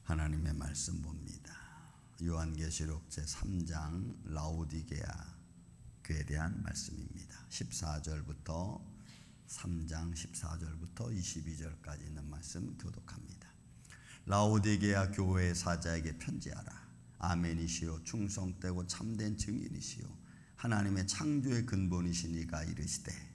하나님의 말씀 봅니다. 요한계시록 제3장 라오디게아 교회에 대한 말씀입니다. 14절부터 3장 14절부터 22절까지 있는 말씀 교독합니다. 라오디게아 교회의 사자에게 편지하라. 아멘이시요 충성되고 참된 증인이시요 하나님의 창조의 근본이시니가 이르시되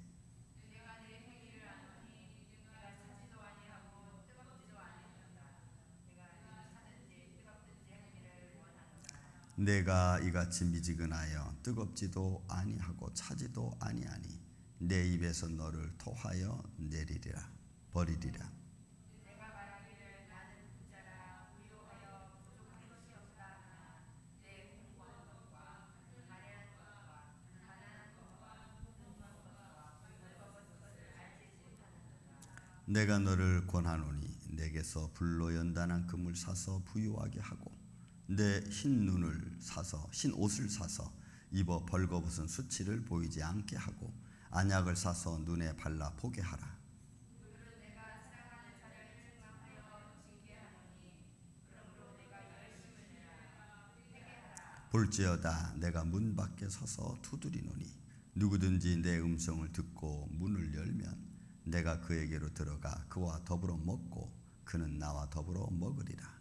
내가 이같이 미지근하여 뜨겁지도 아니하고 차지도 아니하니 내 입에서 너를 토하여 내리리라 버리리라. 내가 말하기를 나는 부자라 부유하여 부족한 것이 없다 하나 내 공부한 것과 가련한 것과 가난한 것과 궁금한 것과 벌거벗은 것을 알지 못하는도다. 내가 너를 권하노니 내게서 불로 연단한 금을 사서 부유하게 하고 내 흰 눈을 사서 흰 옷을 사서 입어 벌거벗은 수치를 보이지 않게 하고 안약을 사서 눈에 발라 보게 하라. 그들은 내가 사랑하는 자를 책망하여 징계하노니 그러므로 내가 열심을 내라 회개하라. 볼지어다 내가 문 밖에 서서 두드리노니 누구든지 내 음성을 듣고 문을 열면 내가 그에게로 들어가 그와 더불어 먹고 그는 나와 더불어 먹으리라.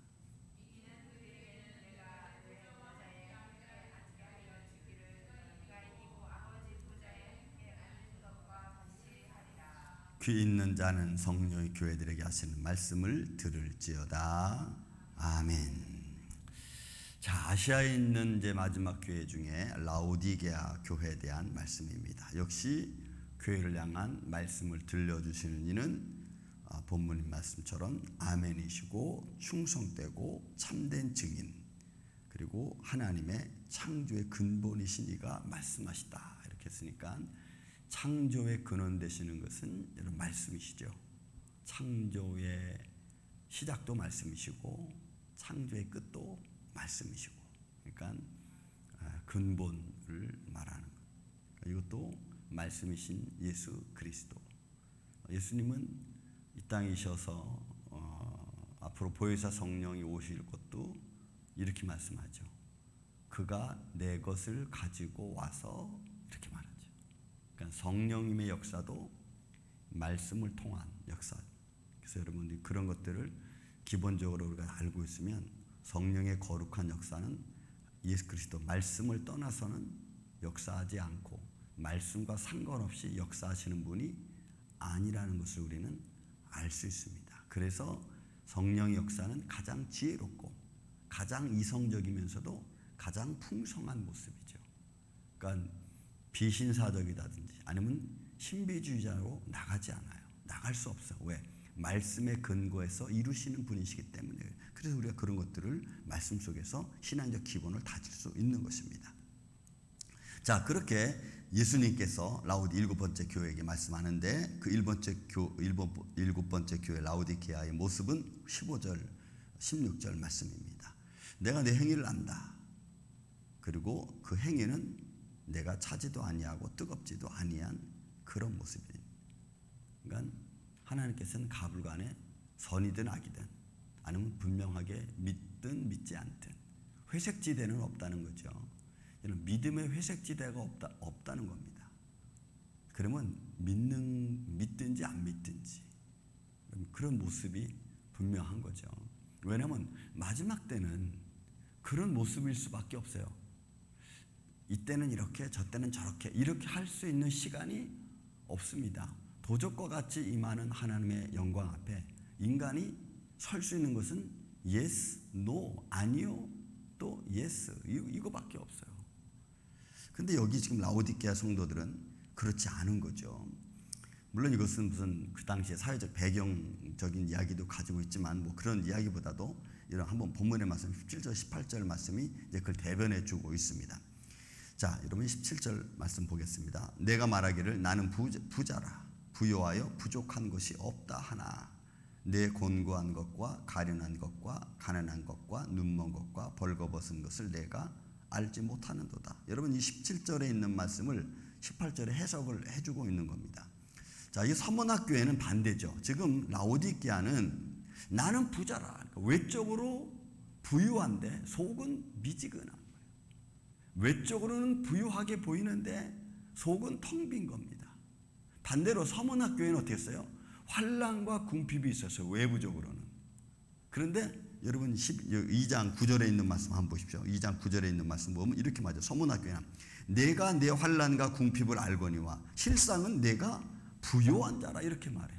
귀 있는 자는 성령의 교회들에게 하시는 말씀을 들을지어다. 아멘. 자, 아시아에 있는 이제 마지막 교회 중에 라오디게아 교회에 대한 말씀입니다. 역시 교회를 향한 말씀을 들려주시는 이는 본문 말씀처럼 아멘이시고 충성되고 참된 증인 그리고 하나님의 창조의 근본이신 이가 말씀하시다. 이렇게 했으니까 창조의 근원 되시는 것은 여러분 말씀이시죠. 창조의 시작도 말씀이시고 창조의 끝도 말씀이시고 그러니까 근본을 말하는 것. 이것도 말씀이신 예수 그리스도. 예수님은 이 땅에 계셔서 앞으로 보혜사 성령이 오실 것도 이렇게 말씀하죠. 그가 내 것을 가지고 와서 이렇게 말하죠. 그러니까 성령님의 역사도 말씀을 통한 역사. 그래서 여러분들이 그런 것들을 기본적으로 우리가 알고 있으면 성령의 거룩한 역사는 예수 그리스도 말씀을 떠나서는 역사하지 않고 말씀과 상관없이 역사하시는 분이 아니라는 것을 우리는 알 수 있습니다. 그래서 성령의 역사는 가장 지혜롭고 가장 이성적이면서도 가장 풍성한 모습이죠. 그러니까 비신사적이다든지 아니면 신비주의자로 나가지 않아요. 나갈 수 없어요. 왜? 말씀의 근거에서 이루시는 분이시기 때문에. 그래서 우리가 그런 것들을 말씀 속에서 신앙적 기본을 다질 수 있는 것입니다. 자, 그렇게 예수님께서 라오디 일곱 번째 교회에게 말씀하는데 그 일곱 번째 교회 라오디게아의 모습은 15절, 16절 말씀입니다. 내가 내 행위를 안다. 그리고 그 행위는 내가 차지도 아니하고 뜨겁지도 아니한 그런 모습입니다. 그러니까 하나님께서는 가불간에 선이든 악이든 아니면 분명하게 믿든 믿지 않든 회색지대는 없다는 거죠. 믿음의 회색지대가 없다는 겁니다. 그러면 믿든지 안 믿든지 그런 모습이 분명한 거죠. 왜냐하면 마지막 때는 그런 모습일 수밖에 없어요. 이때는 이렇게 저때는 저렇게 이렇게 할 수 있는 시간이 없습니다. 도적과 같이 임하는 하나님의 영광 앞에 인간이 설 수 있는 것은 yes, no, 아니요, 또 yes 이거밖에 없어요. 근데 여기 지금 라오디게아 성도들은 그렇지 않은 거죠. 물론 이것은 무슨 그 당시의 사회적 배경적인 이야기도 가지고 있지만 뭐 그런 이야기보다도 이런 한번 본문의 말씀 17절 18절 말씀이 이제 그걸 대변해 주고 있습니다. 자, 여러분 17절 말씀 보겠습니다. 내가 말하기를 나는 부자라 부요하여 부족한 것이 없다 하나 내 곤고한 것과 가련한 것과 가난한 것과 눈먼 것과 벌거벗은 것을 내가 알지 못하는도다. 여러분 이 17절에 있는 말씀을 18절에 해석을 해주고 있는 겁니다. 자, 이 서문학교에는 반대죠. 지금 라오디게아는 나는 부자라. 그러니까 외적으로 부유한데 속은 미지근한 거예요. 외적으로는 부유하게 보이는데 속은 텅 빈 겁니다. 반대로 서문학교에는 어떻게 했어요? 환난과 궁핍이 있었어요. 외부적으로는. 그런데 여러분 2장 9절에 있는 말씀 한번 보십시오. 2장 9절에 있는 말씀 보면 이렇게 말해요. 서문학교에는 내가 내 환난과 궁핍을 알거니와 실상은 내가 부요한 자라 이렇게 말해.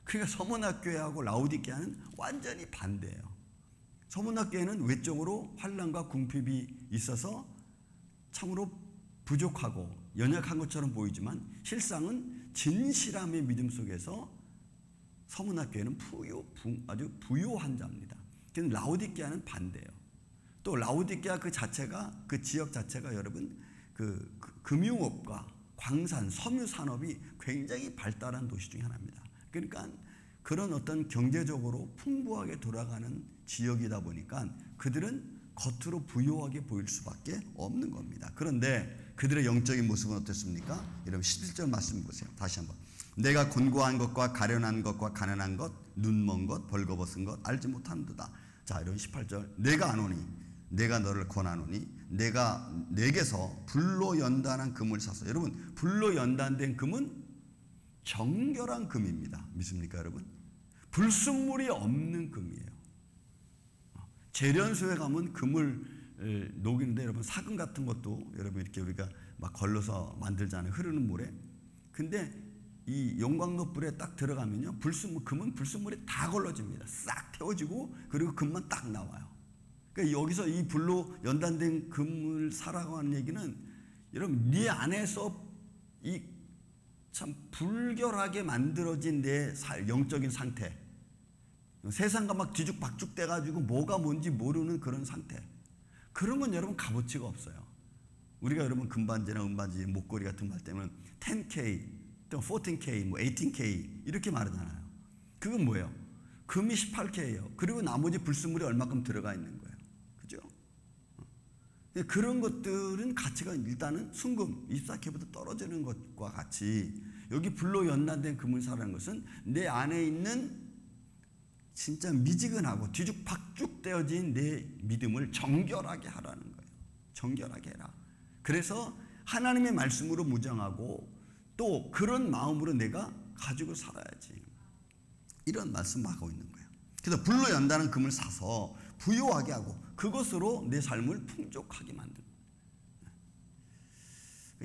그러니까 서문학교하고 라오디게아는 완전히 반대예요. 서문학교에는 외적으로 환난과 궁핍이 있어서 참으로 부족하고 연약한 것처럼 보이지만 실상은 진실함의 믿음 속에서 서문학교에는 아주 부요한 자입니다. 근데 라오디게아는 반대예요. 또 라오디게아 그 자체가 그 지역 자체가 여러분 그 금융업과 광산, 섬유 산업이 굉장히 발달한 도시 중에 하나입니다. 그러니까 그런 어떤 경제적으로 풍부하게 돌아가는 지역이다 보니까 그들은 겉으로 부유하게 보일 수밖에 없는 겁니다. 그런데 그들의 영적인 모습은 어떻습니까? 여러분 11절 말씀 보세요. 다시 한번. 내가 곤고한 것과 가련한 것과 가난한 것, 눈먼 것, 벌거벗은 것 알지 못한도다. 자, 이런 18절. 내가 아노니 내가 너를 권하노니 내가 내게서 불로 연단한 금을 사서. 여러분 불로 연단된 금은 정결한 금입니다. 믿습니까 여러분? 불순물이 없는 금이에요. 재련소에 가면 금을 녹이는데 여러분 사금 같은 것도 여러분 이렇게 우리가 막 걸러서 만들잖아요. 흐르는 물에. 근데 이 용광로 불에 딱 들어가면요. 금은 불순물이 다 걸러집니다. 싹 태워지고 그리고 금만 딱 나와요. 그러니까 여기서 이 불로 연단된 금을 사라고 하는 얘기는 여러분 네 안에서 이 참 불결하게 만들어진 내 영적인 상태, 세상과 막 뒤죽박죽 돼가지고 뭐가 뭔지 모르는 그런 상태, 그런 건 여러분 값어치가 없어요. 우리가 여러분 금반지나 은반지, 목걸이 같은 거 할 때는 10K, 또 14K, 뭐 18K 이렇게 말하잖아요. 그건 뭐예요? 금이 18K예요. 그리고 나머지 불순물이 얼마큼 들어가 있는 거예요. 그죠? 그런 것들은 가치가 일단은 순금 24K보다 떨어지는 것과 같이 여기 불로 연단된 금을 사라는 것은 내 안에 있는 진짜 미지근하고 뒤죽박죽 되어진 내 믿음을 정결하게 하라는 거예요. 정결하게 해라. 그래서 하나님의 말씀으로 무장하고 또 그런 마음으로 내가 가지고 살아야지. 이런 말씀을 하고 있는 거예요. 그래서 불로 연단한 금을 사서 부요하게 하고 그것으로 내 삶을 풍족하게 만듭니다.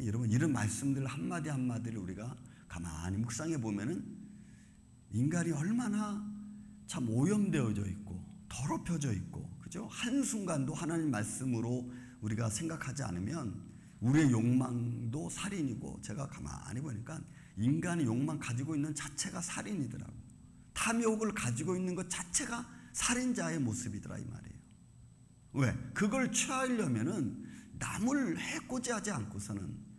여러분 이런 말씀들 한마디 한마디를 우리가 가만히 묵상해 보면은 인간이 얼마나 참 오염되어져 있고 더럽혀져 있고, 그죠? 한순간도 하나님 말씀으로 우리가 생각하지 않으면 우리의 욕망도 살인이고, 제가 가만히 보니까 인간의 욕망 가지고 있는 자체가 살인이더라고. 탐욕을 가지고 있는 것 자체가 살인자의 모습이더라 이 말이에요. 왜? 그걸 취하려면은 남을 해코지하지 않고서는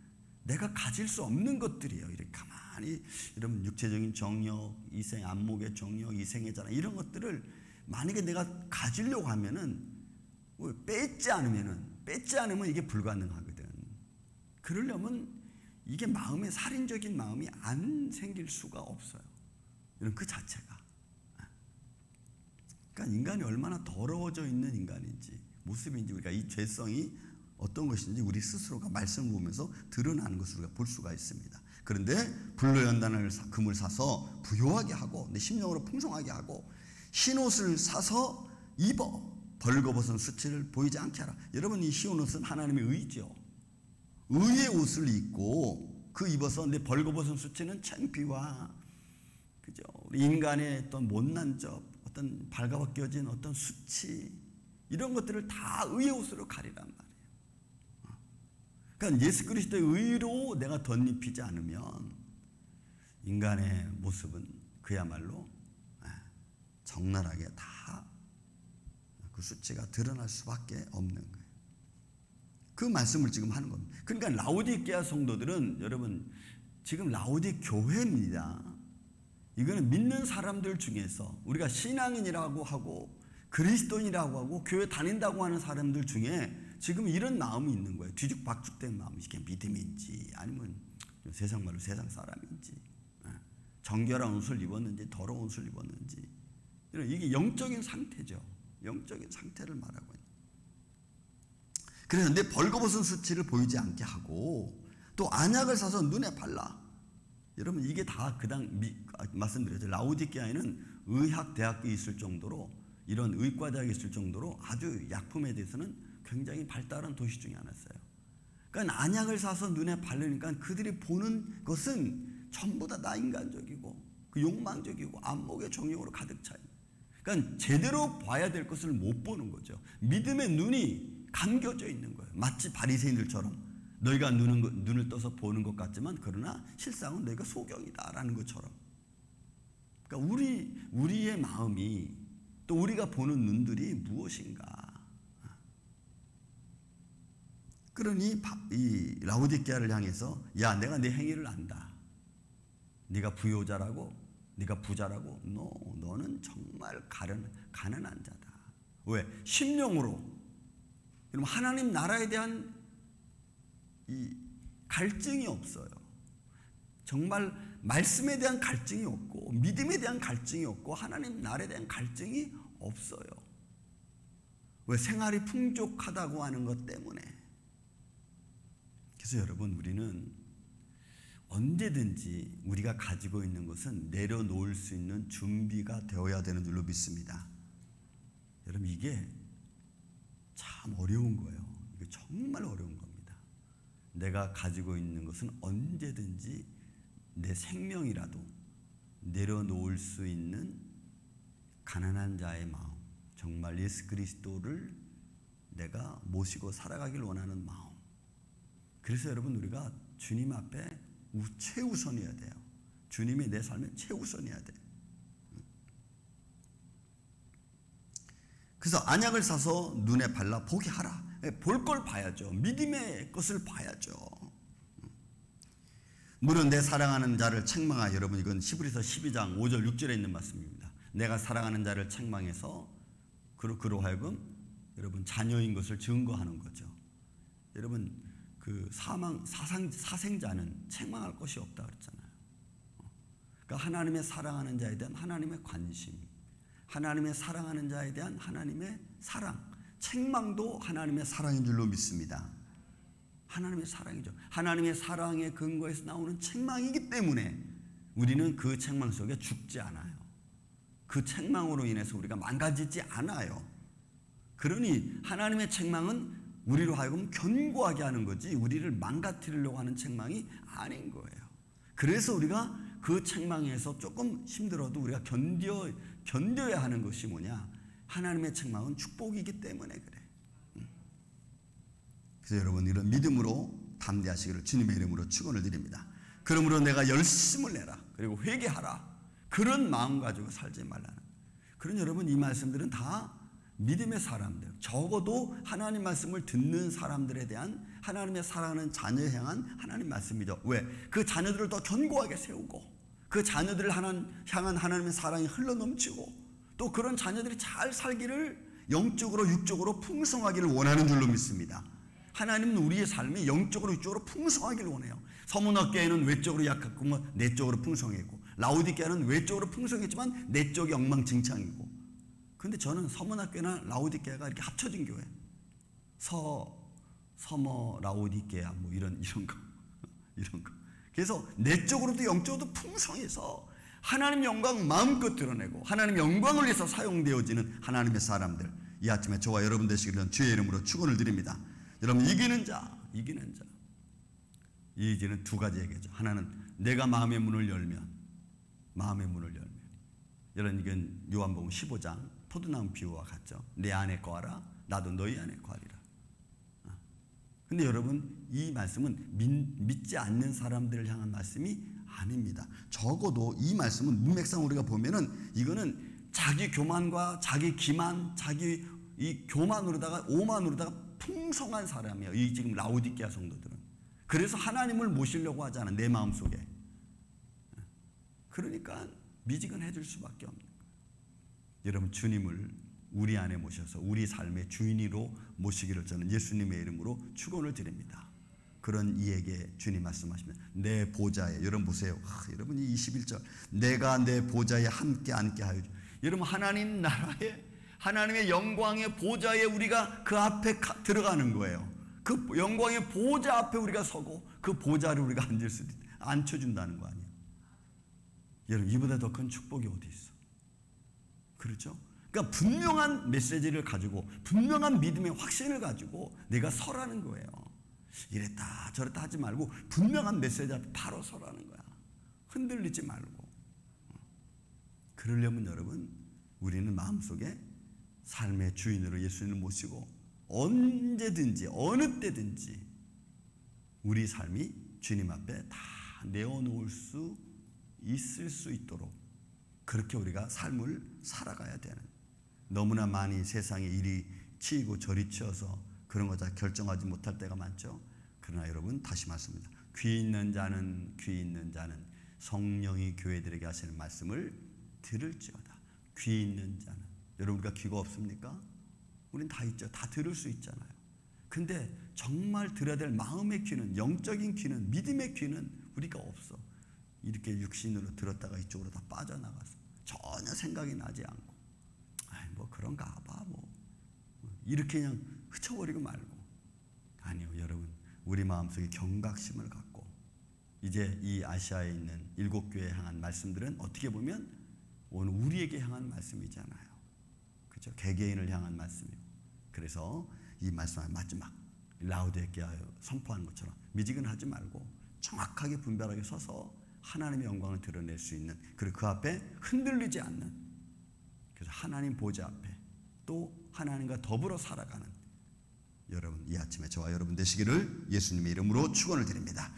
내가 가질 수 없는 것들이에요. 이렇게 가만히 여러분 육체적인 정욕, 이생 안목의 정욕, 이생의 자랑 이런 것들을 만약에 내가 가지려고 하면은 뺏지 않으면 이게 불가능하거든. 그러려면 이게 마음에 살인적인 마음이 안 생길 수가 없어요. 이런 그 자체가. 그러니까 인간이 얼마나 더러워져 있는 인간인지 모습인지 우리가 이 죄성이 어떤 것인지 우리 스스로가 말씀을 보면서 드러나는 것을 우리가 볼 수가 있습니다. 그런데 불로 연단을 금을 사서 부요하게 하고 내 심령으로 풍성하게 하고 흰옷을 사서 입어 벌거벗은 수치를 보이지 않게 하라. 여러분 이 흰옷은 하나님의 의죠. 의의 옷을 입고 그 입어서 내 벌거벗은 수치는 창피와 그죠? 우리 인간의 어떤 못난 점, 어떤 발가벗겨진 어떤 수치 이런 것들을 다 의의 옷으로 가리란 말이에요. 그러니까 예수 그리스도의 의로 내가 덧입히지 않으면 인간의 모습은 그야말로 적나라하게 다 그 수치가 드러날 수밖에 없는 거예요. 그 말씀을 지금 하는 겁니다. 그러니까 라오디게아 성도들은 여러분 지금 라오디 교회입니다. 이거는 믿는 사람들 중에서 우리가 신앙인이라고 하고 그리스도인이라고 하고 교회 다닌다고 하는 사람들 중에 지금 이런 마음이 있는 거예요. 뒤죽박죽된 마음. 이게 믿음인지 아니면 세상 말로 세상 사람인지 정결한 옷을 입었는지 더러운 옷을 입었는지 이게 영적인 상태죠. 영적인 상태를 말하고 있는. 그래서 내 벌거벗은 수치를 보이지 않게 하고 또 안약을 사서 눈에 발라. 여러분 이게 다 그당 말씀드렸죠. 라오디게아에는 의학대학이 있을 정도로 이런 의과대학이 있을 정도로 아주 약품에 대해서는 굉장히 발달한 도시 중에 하나였어요. 그러니까 안약을 사서 눈에 바르니까 그들이 보는 것은 전부 다 나인간적이고 그 욕망적이고 안목의 정욕으로 가득 차 있는. 그러니까 제대로 봐야 될 것을 못 보는 거죠. 믿음의 눈이 감겨져 있는 거예요. 마치 바리새인들처럼 너희가 눈을 떠서 보는 것 같지만 그러나 실상은 너희가 소경이다라는 것처럼. 그러니까 우리의 마음이 또 우리가 보는 눈들이 무엇인가. 그러니 이 라오디게아를 향해서 야 내가 네 행위를 안다. 네가 부요자라고 네가 부자라고 너는 정말 가난한 자다. 왜? 심령으로 여러분 하나님 나라에 대한 이 갈증이 없어요. 정말 말씀에 대한 갈증이 없고 믿음에 대한 갈증이 없고 하나님 나라에 대한 갈증이 없어요. 왜? 생활이 풍족하다고 하는 것 때문에. 그래서 여러분 우리는 언제든지 우리가 가지고 있는 것은 내려놓을 수 있는 준비가 되어야 되는 줄로 믿습니다. 여러분 이게 참 어려운 거예요. 이게 정말 어려운 겁니다. 내가 가지고 있는 것은 언제든지 내 생명이라도 내려놓을 수 있는 가난한 자의 마음, 정말 예수 그리스도를 내가 모시고 살아가길 원하는 마음. 그래서 여러분 우리가 주님 앞에 최우선이어야 돼요. 주님이 내 삶의 최우선이어야 돼요. 그래서 안약을 사서 눈에 발라 보게 하라. 볼 걸 봐야죠. 믿음의 것을 봐야죠. 물론 내 사랑하는 자를 책망하여. 여러분 이건 히브리서 12장 5절 6절에 있는 말씀입니다. 내가 사랑하는 자를 책망해서 그로 하여금 여러분 자녀인 것을 증거하는 거죠. 여러분 그 사생자는 책망할 것이 없다 그랬잖아요. 그러니까 하나님의 사랑하는 자에 대한 하나님의 관심, 하나님의 사랑하는 자에 대한 하나님의 사랑, 책망도 하나님의 사랑인 줄로 믿습니다. 하나님의 사랑이죠. 하나님의 사랑의 근거에서 나오는 책망이기 때문에 우리는 그 책망 속에 죽지 않아요. 그 책망으로 인해서 우리가 망가지지 않아요. 그러니 하나님의 책망은 우리로 하여금 견고하게 하는 거지 우리를 망가뜨리려고 하는 책망이 아닌 거예요. 그래서 우리가 그 책망에서 조금 힘들어도 우리가 견뎌야 하는 것이 뭐냐? 하나님의 책망은 축복이기 때문에 그래. 그래서 여러분 이런 믿음으로 담대하시기를 주님의 이름으로 축원을 드립니다. 그러므로 내가 열심을 내라. 그리고 회개하라. 그런 마음 가지고 살지 말라는. 그런 여러분 이 말씀들은 다 믿음의 사람들, 적어도 하나님 말씀을 듣는 사람들에 대한 하나님의 사랑하는 자녀에 향한 하나님 말씀이죠. 왜? 그 자녀들을 더 견고하게 세우고 그 자녀들을 향한 하나님의 사랑이 흘러넘치고 또 그런 자녀들이 잘 살기를 영적으로 육적으로 풍성하기를 원하는 줄로 믿습니다. 하나님은 우리의 삶이 영적으로 육적으로 풍성하기를 원해요. 서문학교에는 외적으로 약했고 내적으로 풍성했고 라오디게아는 외적으로 풍성했지만 내적이 엉망진창이고. 그런데 저는 서문학교나 라오디게아가 이렇게 합쳐진 교회, 서머 라오디게아 뭐 이런 거. 그래서 내적으로도 영적으로도 풍성해서 하나님 영광 마음껏 드러내고 하나님 영광을 위해서 사용되어지는 하나님의 사람들. 이 아침에 저와 여러분 되시기를 주의 이름으로 축원을 드립니다. 여러분 이기는 자. 이 이제는 두 가지 얘기죠. 하나는 내가 마음의 문을 열면. 여러분 이건 요한복음 15장 포도나무 비유와 같죠. 내 안에 거하라. 나도 너희 안에 거하리라. 근데 여러분 이 말씀은 믿지 않는 사람들을 향한 말씀이 아닙니다. 적어도 이 말씀은 문맥상 우리가 보면은 이거는 자기 교만과 자기 기만, 자기 이 교만으로다가 오만으로다가 풍성한 사람이에요. 이 지금 라오디게아 성도들은. 그래서 하나님을 모시려고 하지 않아. 내 마음속에. 그러니까 미지근해 줄 수밖에 없는 거예요. 여러분 주님을 우리 안에 모셔서 우리 삶의 주인으로 모시기를 저는 예수님의 이름으로 축원을 드립니다. 그런 이에게 주님 말씀하시면 내 보좌에, 여러분 보세요. 여러분 이 21절 내가 내 보좌에 함께 앉게 하여. 여러분 하나님 나라에 하나님의 영광의 보좌에 우리가 그 앞에 들어가는 거예요. 그 영광의 보좌 앞에 우리가 서고 그 보좌를 우리가 앉혀준다는 거 아니에요. 여러분, 이보다 더 큰 축복이 어디 있어? 그렇죠? 그러니까 분명한 메시지를 가지고 분명한 믿음의 확신을 가지고 내가 서라는 거예요. 이랬다 저랬다 하지 말고 분명한 메시지 앞에 바로 서라는 거야. 흔들리지 말고. 그러려면 여러분, 우리는 마음속에 삶의 주인으로 예수님을 모시고 언제든지 어느 때든지 우리 삶이 주님 앞에 다 내어놓을 수 있을 수 있도록 그렇게 우리가 삶을 살아가야 되는, 너무나 많이 세상에 일이 치이고 저리 치여서 그런 거 다 결정하지 못할 때가 많죠. 그러나 여러분, 다시 말씀입니다. 귀 있는 자는 성령이 교회들에게 하시는 말씀을 들을지어다. 귀 있는 자는. 여러분, 우리가 귀가 없습니까? 우린 다 있죠. 다 들을 수 있잖아요. 근데 정말 들어야 될 마음의 귀는, 영적인 귀는, 믿음의 귀는 우리가 없어. 이렇게 육신으로 들었다가 이쪽으로 다 빠져나가서 전혀 생각이 나지 않고, 뭐 그런가 봐, 이렇게 그냥 흐쳐버리고 말고. 아니요, 여러분, 우리 마음속에 경각심을 갖고 이제 이 아시아에 있는 7교회에 향한 말씀들은 어떻게 보면 오늘 우리에게 향한 말씀이잖아요. 그렇죠? 개개인을 향한 말씀이고. 그래서 이 말씀의 마지막 라우디게아에 선포하는 것처럼 미지근하지 말고 정확하게 분별하게 서서 하나님의 영광을 드러낼 수 있는, 그리고 그 앞에 흔들리지 않는, 그래서 하나님 보좌 앞에 또 하나님과 더불어 살아가는 여러분, 이 아침에 저와 여러분 되시기를 예수님의 이름으로 축원을 드립니다.